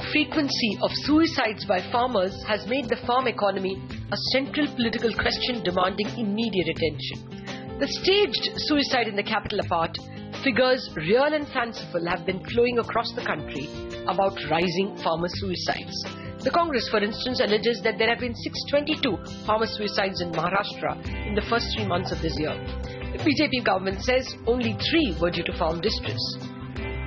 increasing frequency of suicides by farmers has made the farm economy a central political question demanding immediate attention. The staged suicide in the capital apart, figures real and fanciful have been flowing across the country about rising farmer suicides. The Congress, for instance, alleges that there have been 622 farmer suicides in Maharashtra in the first 3 months of this year. The BJP government says only 3 were due to farm distress.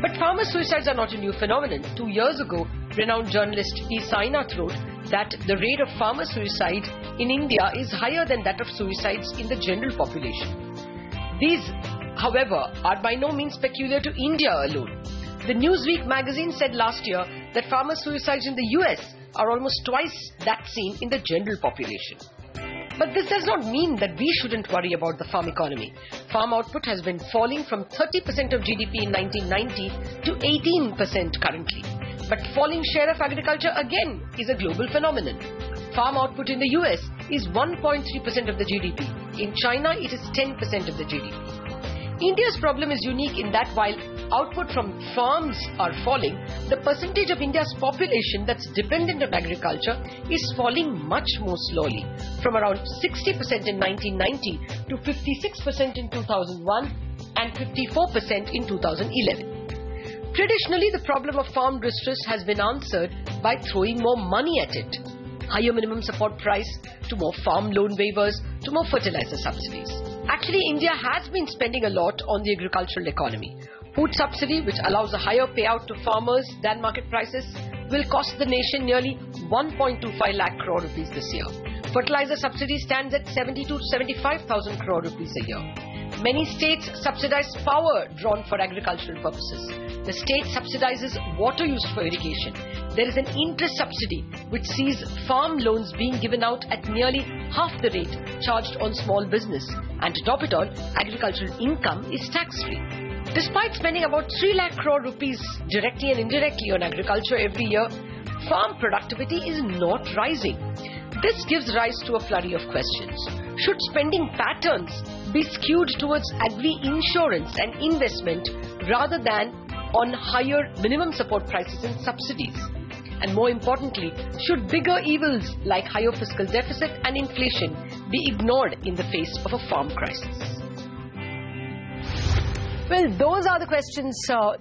But farmer suicides are not a new phenomenon. 2 years ago, renowned journalist P. Sainath wrote that the rate of farmer suicide in India is higher than that of suicides in the general population. These, however, are by no means peculiar to India alone. The Newsweek magazine said last year that farmer suicides in the US are almost twice that seen in the general population. But this does not mean that we shouldn't worry about the farm economy. Farm output has been falling from 30% of GDP in 1990 to 18% currently. But falling share of agriculture again is a global phenomenon. Farm output in the US is 1.3% of the GDP. In China, it is 10% of the GDP. India's problem is unique in that while output from farms are falling, the percentage of India's population that's dependent on agriculture is falling much more slowly, from around 60% in 1990 to 56% in 2001 and 54% in 2011. Traditionally, the problem of farm distress has been answered by throwing more money at it. Higher minimum support price, to more farm loan waivers, to more fertilizer subsidies. Actually, India has been spending a lot on the agricultural economy. Food subsidy, which allows a higher payout to farmers than market prices, will cost the nation nearly 1.25 lakh crore rupees this year. Fertilizer subsidy stands at 72 to 75,000 crore rupees a year. Many states subsidize power drawn for agricultural purposes. The state subsidizes water used for irrigation. There is an interest subsidy which sees farm loans being given out at nearly half the rate charged on small business. And to top it all, agricultural income is tax-free. Despite spending about 3 lakh crore rupees directly and indirectly on agriculture every year, farm productivity is not rising. This gives rise to a flurry of questions. Should spending patterns be skewed towards agri-insurance and investment rather than on higher minimum support prices and subsidies? And more importantly, should bigger evils like higher fiscal deficit and inflation be ignored in the face of a farm crisis? Well, those are the questions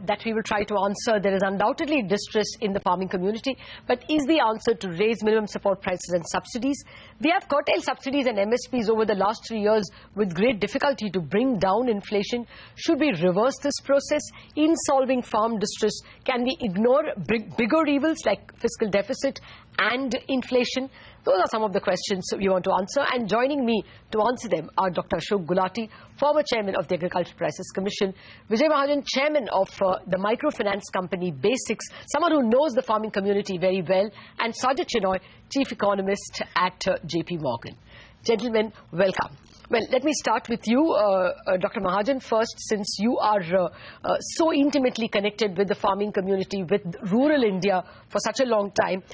that we will try to answer. There is undoubtedly distress in the farming community, but is the answer to raise minimum support prices and subsidies? We have curtailed subsidies and MSPs over the last 3 years with great difficulty to bring down inflation. Should we reverse this process in solving farm distress? Can we ignore bigger evils like fiscal deficit and inflation? Those are some of the questions we want to answer, and joining me to answer them are Dr. Ashok Gulati, former chairman of the Agricultural Prices Commission, Vijay Mahajan, chairman of the microfinance company Basics, someone who knows the farming community very well, and Sajid Chinoy, chief economist at JP Morgan. Gentlemen, welcome. Well, let me start with you, Dr. Mahajan, first, since you are so intimately connected with the farming community, with rural India for such a long time.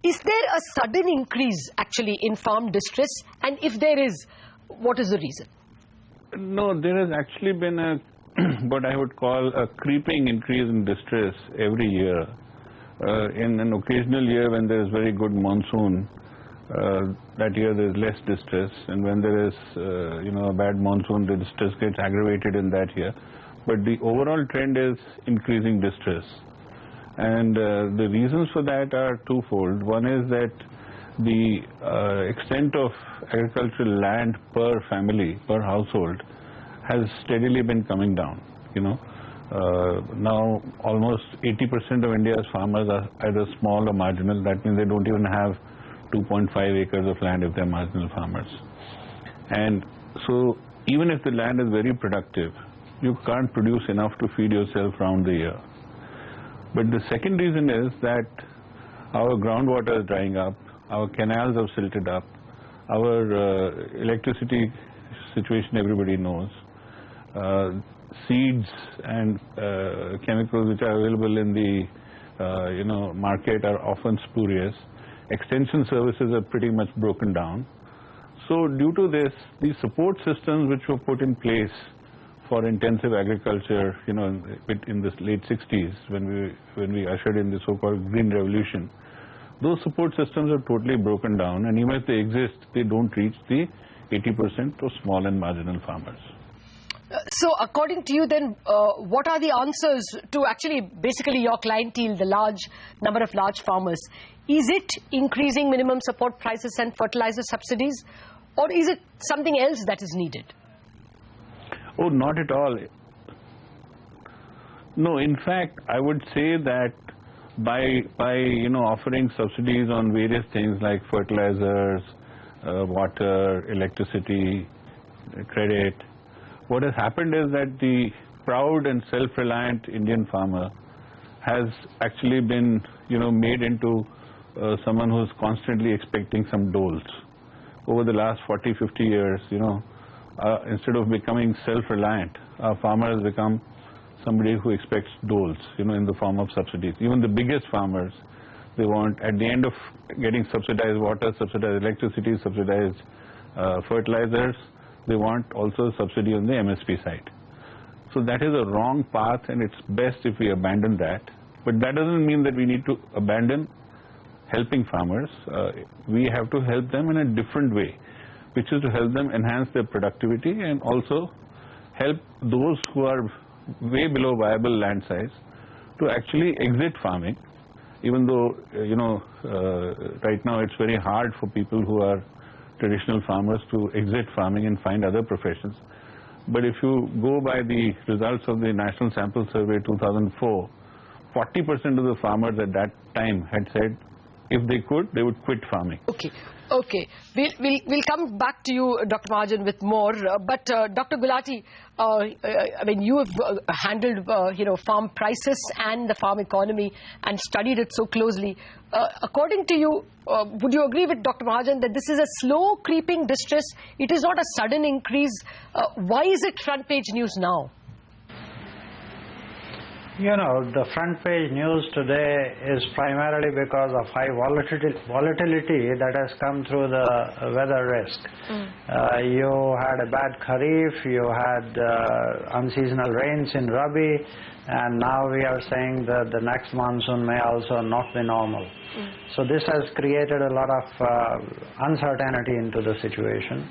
Is there a sudden increase actually in farm distress? And if there is, what is the reason? No, there has actually been a what I would call a creeping increase in distress every year. In an occasional year when there is very good monsoon, that year there is less distress, and when there is a bad monsoon, the distress gets aggravated in that year. But the overall trend is increasing distress. And the reasons for that are twofold. One is that the extent of agricultural land per family, per household, has steadily been coming down. Now almost 80% of India's farmers are either small or marginal. That means they don't even have 2.5 acres of land if they're marginal farmers. And so even if the land is very productive, you can't produce enough to feed yourself round the year. But the second reason is that our groundwater is drying up, our canals have silted up, our electricity situation everybody knows, seeds and chemicals which are available in the market are often spurious. Extension services are pretty much broken down. So due to this, the support systems which were put in place for intensive agriculture, you know, in the late 60s when we ushered in the so-called Green Revolution, those support systems are totally broken down, and even if they exist, they don't reach the 80% of small and marginal farmers. So according to you then, what are the answers to actually basically your clientele, the large number of large farmers? Is it increasing minimum support prices and fertilizer subsidies, or is it something else that is needed? Oh, not at all. No, in fact, I would say that by you know, offering subsidies on various things like fertilizers, water, electricity, credit, what has happened is that the proud and self-reliant Indian farmer has actually been, you know, made into someone who's constantly expecting some doles. Over the last 40, 50 years, you know, instead of becoming self-reliant, our farmer has become somebody who expects doles, you know, in the form of subsidies. Even the biggest farmers, they want, at the end of getting subsidized water, subsidized electricity, subsidized fertilizers, they want also a subsidy on the MSP side. So that is a wrong path, and it's best if we abandon that. But that doesn't mean that we need to abandon helping farmers. We have to help them in a different way, which is to help them enhance their productivity and also help those who are way below viable land size to actually exit farming, even though, you know, right now it's very hard for people who are traditional farmers to exit farming and find other professions. But if you go by the results of the National Sample Survey 2004, 40% of the farmers at that time had said if they could, they would quit farming. Okay. We'll come back to you, Dr. Mahajan, with more. But Dr. Gulati, I mean, you have handled, you know, farm prices and the farm economy and studied it so closely. According to you, would you agree with Dr. Mahajan that this is a slow creeping distress? It is not a sudden increase. Why is it front page news now? You know, the front page news today is primarily because of high volatility that has come through the weather risk. You had a bad Kharif, you had unseasonal rains in Rabi, and now we are saying that the next monsoon may also not be normal. So this has created a lot of uncertainty into the situation.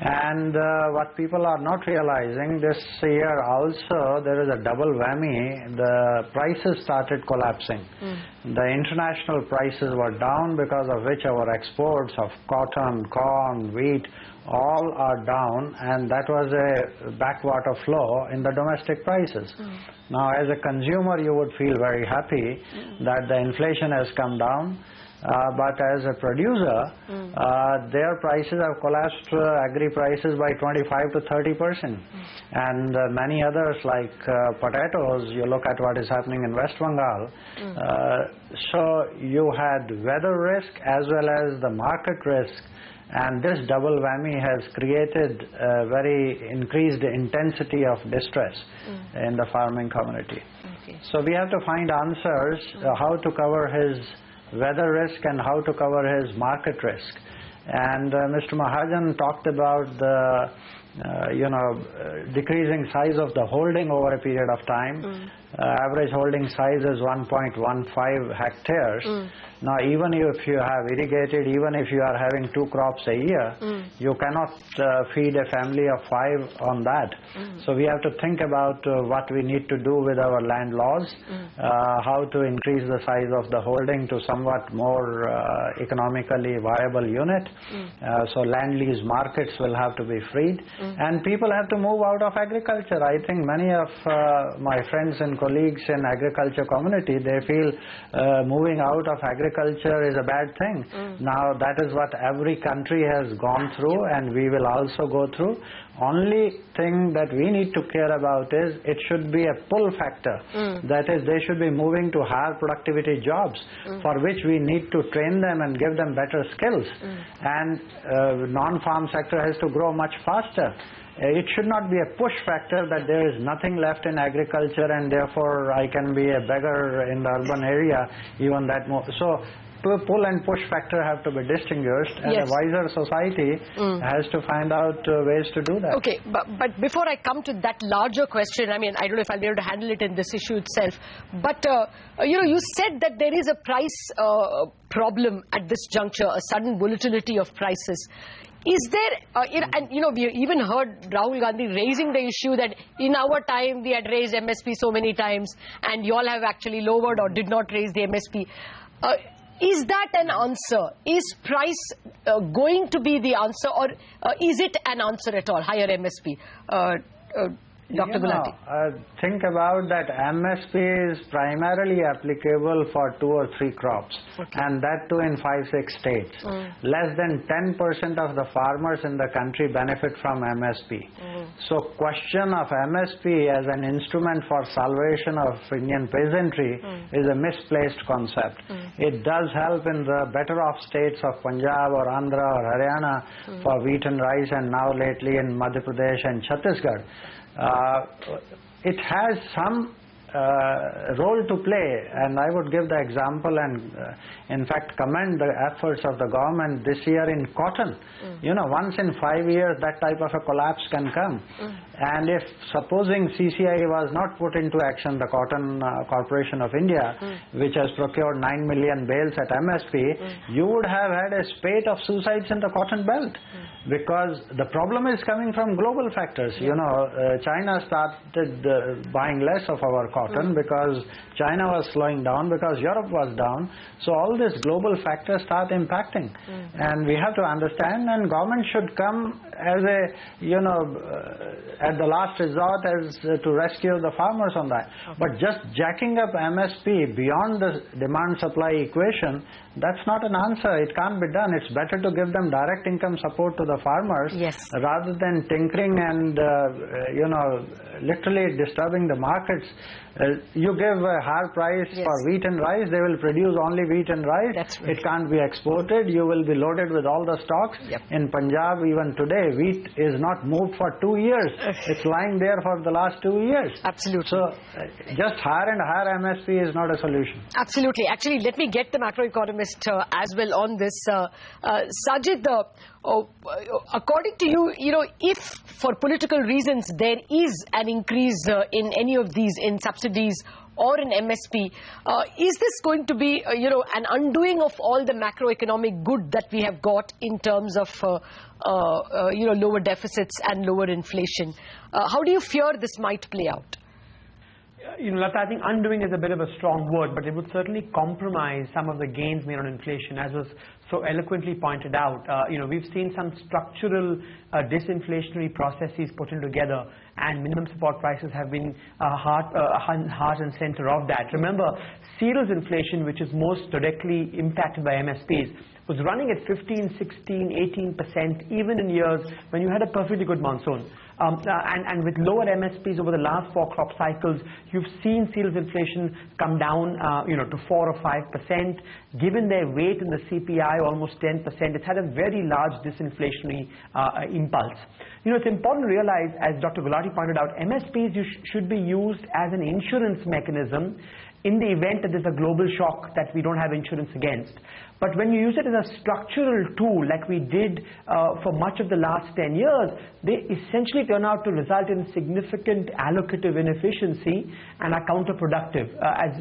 And what people are not realizing, this year also there is a double whammy. The prices started collapsing. The international prices were down, because of which our exports of cotton, corn, wheat, all are down, and that was a backwater flow in the domestic prices. Now, as a consumer, you would feel very happy that the inflation has come down. But as a producer, their prices have collapsed, agri prices, by 25 to 30%. And many others like potatoes, you look at what is happening in West Bengal. So you had weather risk as well as the market risk. And this double whammy has created a very increased intensity of distress in the farming community. So we have to find answers how to cover his weather risk and how to cover his market risk. And Mr. Mahajan talked about the decreasing size of the holding over a period of time. Average holding size is 1.15 hectares. Now, even if you have irrigated, even if you are having 2 crops a year, you cannot feed a family of 5 on that. So we have to think about what we need to do with our land laws, how to increase the size of the holding to somewhat more economically viable unit. So land lease markets will have to be freed, and people have to move out of agriculture. I think many of my friends and colleagues in agriculture community, they feel moving out of agriculture is a bad thing. Now, that is what every country has gone through, and we will also go through. Only thing that we need to care about is it should be a pull factor. That is, they should be moving to higher productivity jobs, for which we need to train them and give them better skills. And non-farm sector has to grow much faster. It should not be a push factor that there is nothing left in agriculture and therefore I can be a beggar in the urban area, even that more. So pull and push factor have to be distinguished, and a wiser society has to find out ways to do that. Okay, but before I come to that larger question, I mean, I don't know if I'll be able to handle it in this issue itself, but you said that there is a price problem at this juncture, a sudden volatility of prices. Is there, and we even heard Rahul Gandhi raising the issue that in our time we had raised MSP so many times and you all have actually lowered or did not raise the MSP. Is that an answer? Is price going to be the answer, or is it an answer at all, higher MSP? Dr. Gulati. Think about that. MSP is primarily applicable for 2 or 3 crops, and that too in 5-6 states. Less than 10% of the farmers in the country benefit from MSP. So question of MSP as an instrument for salvation of Indian peasantry is a misplaced concept. It does help in the better off states of Punjab or Andhra or Haryana for wheat and rice, and now lately in Madhya Pradesh and Chhattisgarh. It has some role to play, and I would give the example and in fact commend the efforts of the government this year in cotton. Once in 5 years that type of a collapse can come, and if supposing CCI was not put into action, the Cotton Corporation of India, which has procured 9 million bales at MSP, you would have had a spate of suicides in the cotton belt, because the problem is coming from global factors. China started buying less of our cotton because China was slowing down, because Europe was down. So all these global factors start impacting, and we have to understand, and government should come as a, at the last resort as to rescue the farmers on that. But just jacking up MSP beyond the demand-supply equation, that's not an answer. It can't be done. It's better to give them direct income support to the farmers rather than tinkering and, literally disturbing the markets. You give a higher price for wheat and rice, they will produce only wheat and rice. It can't be exported. You will be loaded with all the stocks. In Punjab, even today, wheat is not moved for 2 years. It's lying there for the last 2 years. Absolutely. So just higher and higher MSP is not a solution. Absolutely. Actually, let me get the macroeconomist as well on this. Sajid, according to you, if for political reasons there is an increase in any of these, in subsidies or in MSP, is this going to be, an undoing of all the macroeconomic good that we have got in terms of, lower deficits and lower inflation? How do you fear this might play out? Lata, I think undoing is a bit of a strong word, but it would certainly compromise some of the gains made on inflation, as was so eloquently pointed out. We've seen some structural disinflationary processes put in together, and minimum support prices have been heart and center of that. Remember, cereals inflation, which is most directly impacted by MSPs, was running at 15, 16, 18%, even in years when you had a perfectly good monsoon. And with lower MSPs over the last 4 crop cycles, you've seen cereals inflation come down, to 4 or 5%. Given their weight in the CPI, almost 10%, it's had a very large disinflationary impulse. It's important to realize, as Dr. Gulati pointed out, MSPs should be used as an insurance mechanism in the event that there's a global shock that we don't have insurance against. But when you use it as a structural tool, like we did for much of the last 10 years, they essentially turn out to result in significant allocative inefficiency and are counterproductive. As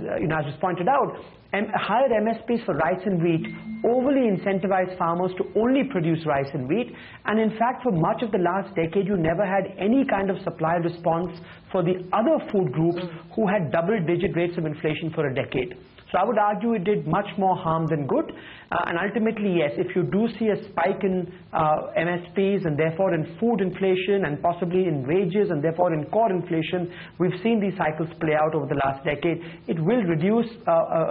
was pointed out, higher MSPs for rice and wheat overly incentivize farmers to only produce rice and wheat, and in fact for much of the last decade you never had any kind of supply response for the other food groups who had double-digit rates of inflation for a decade. So I would argue it did much more harm than good. And ultimately, yes, if you do see a spike in MSPs and therefore in food inflation and possibly in wages and therefore in core inflation, we've seen these cycles play out over the last decade. It will reduce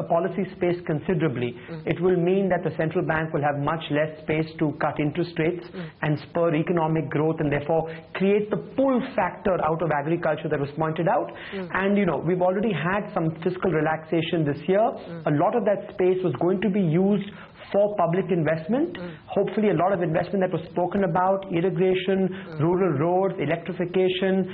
policy space considerably. It will mean that the central bank will have much less space to cut interest rates and spur economic growth, and therefore create the pull factor out of agriculture that was pointed out. And we've already had some fiscal relaxation this year. A lot of that space was going to be used for public investment. Hopefully a lot of investment that was spoken about, irrigation, rural roads, electrification,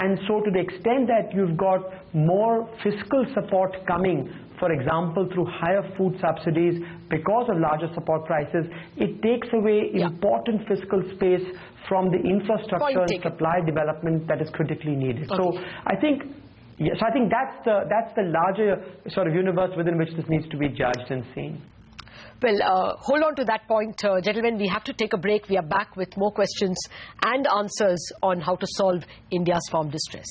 and so to the extent that you've got more fiscal support coming for example, through higher food subsidies because of larger support prices, it takes away important fiscal space from the infrastructure and supply development that is critically needed. So I think that's the larger sort of universe within which this needs to be judged and seen. Well, hold on to that point, gentlemen. We have to take a break. We are back with more questions and answers on how to solve India's farm distress.